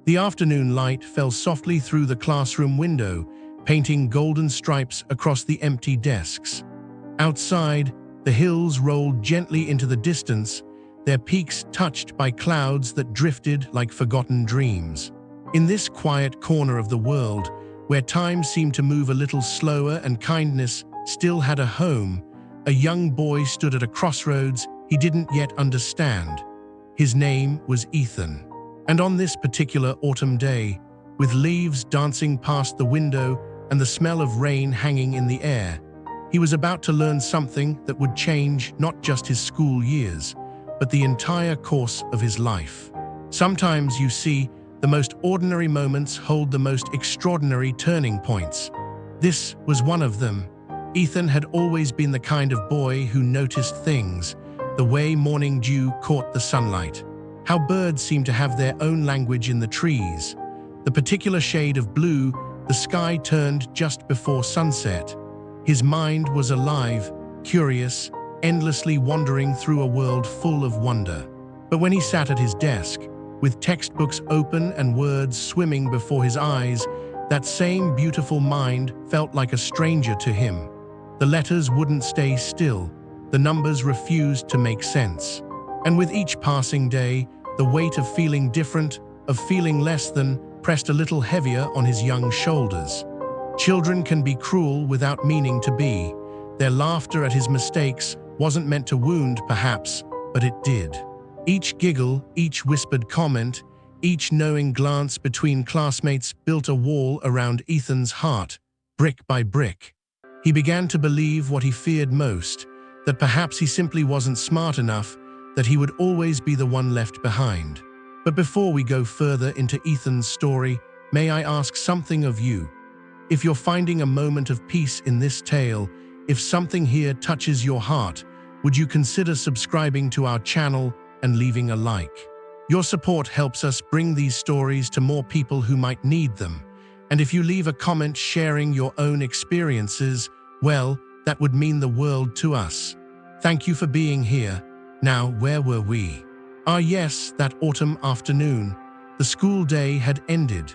The afternoon light fell softly through the classroom window, painting golden stripes across the empty desks. Outside, the hills rolled gently into the distance, their peaks touched by clouds that drifted like forgotten dreams. In this quiet corner of the world, where time seemed to move a little slower and kindness still had a home, a young boy stood at a crossroads he didn't yet understand. His name was Ethan. And on this particular autumn day, with leaves dancing past the window and the smell of rain hanging in the air, he was about to learn something that would change not just his school years, but the entire course of his life. Sometimes, you see, the most ordinary moments hold the most extraordinary turning points. This was one of them. Ethan had always been the kind of boy who noticed things, the way morning dew caught the sunlight, how birds seemed to have their own language in the trees, the particular shade of blue the sky turned just before sunset. His mind was alive, curious, endlessly wandering through a world full of wonder. But when he sat at his desk, with textbooks open and words swimming before his eyes, that same beautiful mind felt like a stranger to him. The letters wouldn't stay still, the numbers refused to make sense. And with each passing day, the weight of feeling different, of feeling less than, pressed a little heavier on his young shoulders. Children can be cruel without meaning to be. Their laughter at his mistakes wasn't meant to wound, perhaps, but it did. Each giggle, each whispered comment, each knowing glance between classmates built a wall around Ethan's heart, brick by brick. He began to believe what he feared most, that perhaps he simply wasn't smart enough, that he would always be the one left behind. But before we go further into Ethan's story, may I ask something of you? If you're finding a moment of peace in this tale, if something here touches your heart, would you consider subscribing to our channel and leaving a like? Your support helps us bring these stories to more people who might need them. And if you leave a comment sharing your own experiences, well, that would mean the world to us. Thank you for being here. Now, where were we? Yes, that autumn afternoon. The school day had ended.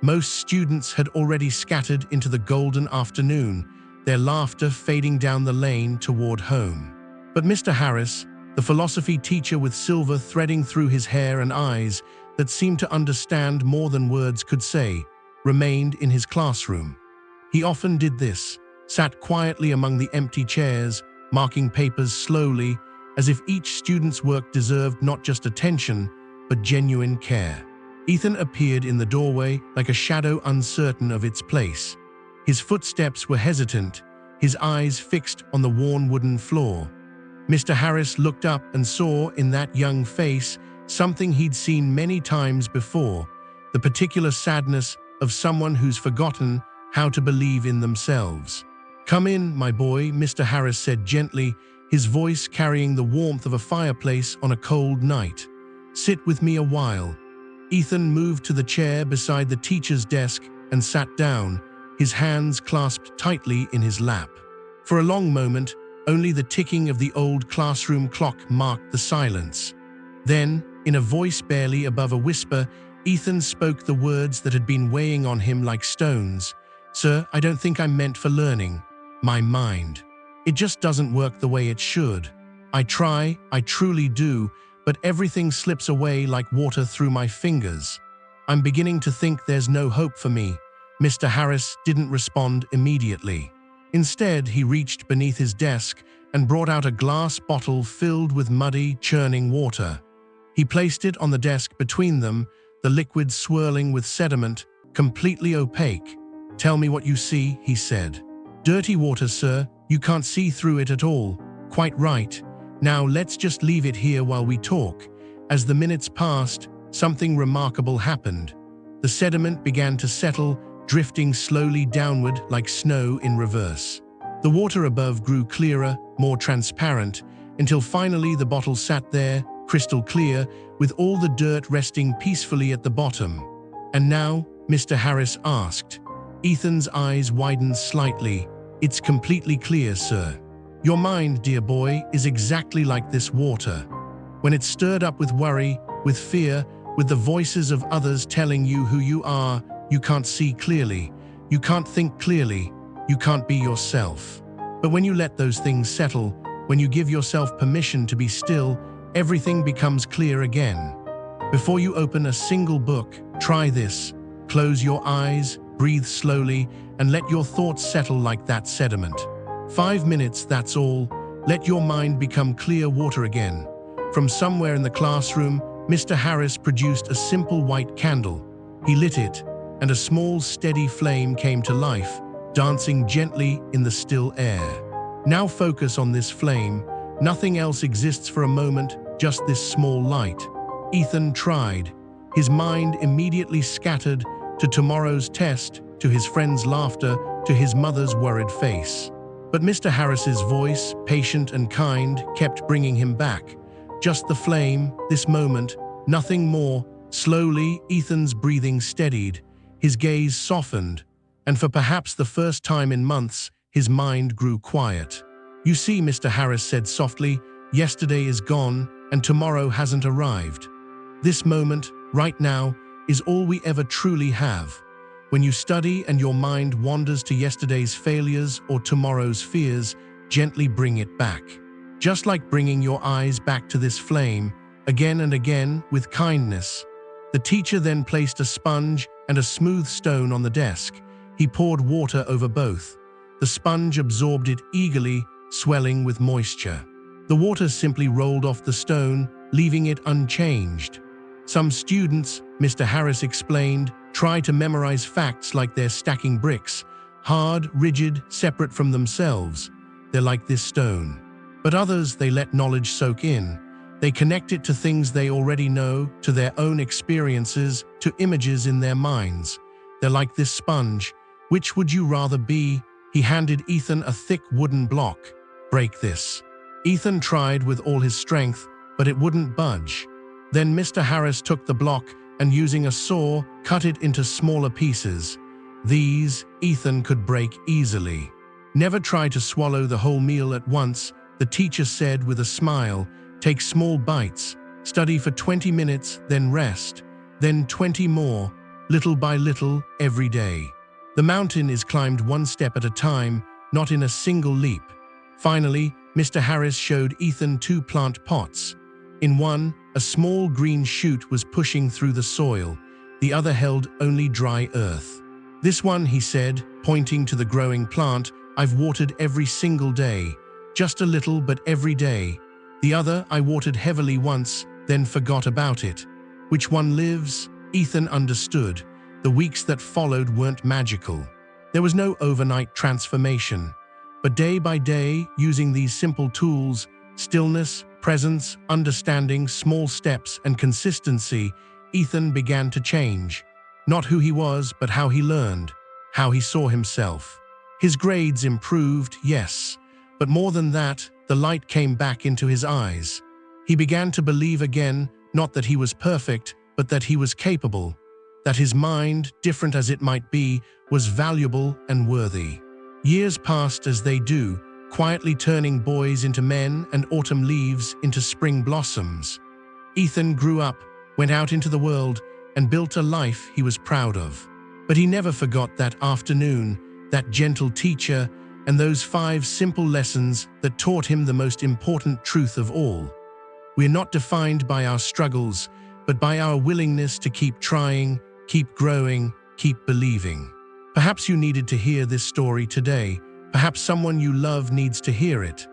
Most students had already scattered into the golden afternoon, their laughter fading down the lane toward home. But Mr. Harris, the philosophy teacher with silver threading through his hair and eyes that seemed to understand more than words could say, remained in his classroom. He often did this, sat quietly among the empty chairs, marking papers slowly, as if each student's work deserved not just attention, but genuine care. Ethan appeared in the doorway like a shadow uncertain of its place. His footsteps were hesitant, his eyes fixed on the worn wooden floor. Mr. Harris looked up and saw in that young face something he'd seen many times before, the particular sadness of someone who's forgotten how to believe in themselves. "Come in, my boy," Mr. Harris said gently, his voice carrying the warmth of a fireplace on a cold night. "Sit with me a while." Ethan moved to the chair beside the teacher's desk and sat down, his hands clasped tightly in his lap. For a long moment, only the ticking of the old classroom clock marked the silence. Then, in a voice barely above a whisper, Ethan spoke the words that had been weighing on him like stones. "Sir, I don't think I'm meant for learning. My mind. It just doesn't work the way it should. I try, I truly do, but everything slips away like water through my fingers. I'm beginning to think there's no hope for me." Mr. Harris didn't respond immediately. Instead, he reached beneath his desk and brought out a glass bottle filled with muddy, churning water. He placed it on the desk between them, the liquid swirling with sediment, completely opaque. "Tell me what you see," he said. "Dirty water, sir. You can't see through it at all." "Quite right. Now let's just leave it here while we talk." As the minutes passed, something remarkable happened. The sediment began to settle, drifting slowly downward like snow in reverse. The water above grew clearer, more transparent, until finally the bottle sat there, crystal clear, with all the dirt resting peacefully at the bottom. "And now?" Mr. Harris asked. Ethan's eyes widened slightly. "It's completely clear, sir. Your mind, dear boy, is exactly like this water. When it's stirred up with worry, with fear, with the voices of others telling you who you are. You can't see clearly, you can't think clearly, you can't be yourself. But when you let those things settle, when you give yourself permission to be still, everything becomes clear again. Before you open a single book, try this. Close your eyes, breathe slowly, and let your thoughts settle like that sediment. 5 minutes, that's all. Let your mind become clear water again. From somewhere in the classroom, Mr. Harris produced a simple white candle. He lit it, and a small, steady flame came to life, dancing gently in the still air. Now focus on this flame. Nothing else exists for a moment, just this small light. Ethan tried. His mind immediately scattered to tomorrow's test, to his friends' laughter, to his mother's worried face. But Mr. Harris's voice, patient and kind, kept bringing him back. Just the flame, this moment, nothing more. Slowly, Ethan's breathing steadied, his gaze softened, and for perhaps the first time in months, his mind grew quiet. "You see," Mr. Harris said softly, "yesterday is gone, and tomorrow hasn't arrived. This moment, right now, is all we ever truly have. When you study and your mind wanders to yesterday's failures or tomorrow's fears, gently bring it back. Just like bringing your eyes back to this flame, again and again, with kindness." The teacher then placed a sponge and a smooth stone on the desk. He poured water over both. The sponge absorbed it eagerly, swelling with moisture. The water simply rolled off the stone, leaving it unchanged. Some students, Mr. Harris explained, try to memorize facts like they're stacking bricks, hard, rigid, separate from themselves. They're like this stone. But others, they let knowledge soak in. They connect it to things they already know, to their own experiences, to images in their minds. They're like this sponge. Which would you rather be? He handed Ethan a thick wooden block. "Break this." Ethan tried with all his strength, but it wouldn't budge. Then Mr. Harris took the block and, using a saw, cut it into smaller pieces. These Ethan could break easily. "Never try to swallow the whole meal at once," the teacher said with a smile. "Take small bites, study for 20 minutes, then rest, then 20 more, little by little, every day. The mountain is climbed one step at a time, not in a single leap." Finally, Mr. Harris showed Ethan 2 plant pots. In one, a small green shoot was pushing through the soil. The other held only dry earth. "This one," he said, pointing to the growing plant, "I've watered every single day. Just a little, but every day. The other, I watered heavily once, then forgot about it. Which one lives?" Ethan understood. The weeks that followed weren't magical. There was no overnight transformation. But day by day, using these simple tools, stillness, presence, understanding, small steps, and consistency, Ethan began to change. Not who he was, but how he learned, how he saw himself. His grades improved, yes, but more than that, the light came back into his eyes. He began to believe again, not that he was perfect, but that he was capable, that his mind, different as it might be, was valuable and worthy. Years passed as they do, quietly turning boys into men and autumn leaves into spring blossoms. Ethan grew up, went out into the world, and built a life he was proud of. But he never forgot that afternoon, that gentle teacher, and those 5 simple lessons that taught him the most important truth of all. We're not defined by our struggles, but by our willingness to keep trying, keep growing, keep believing. Perhaps you needed to hear this story today. Perhaps someone you love needs to hear it.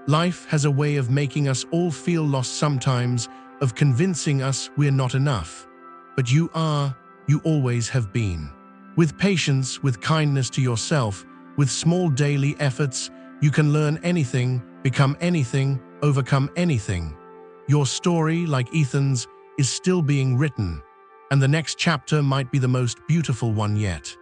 Life has a way of making us all feel lost sometimes, of convincing us we're not enough. But you are, you always have been. With patience, with kindness to yourself, with small daily efforts, you can learn anything, become anything, overcome anything. Your story, like Ethan's, is still being written, and the next chapter might be the most beautiful one yet.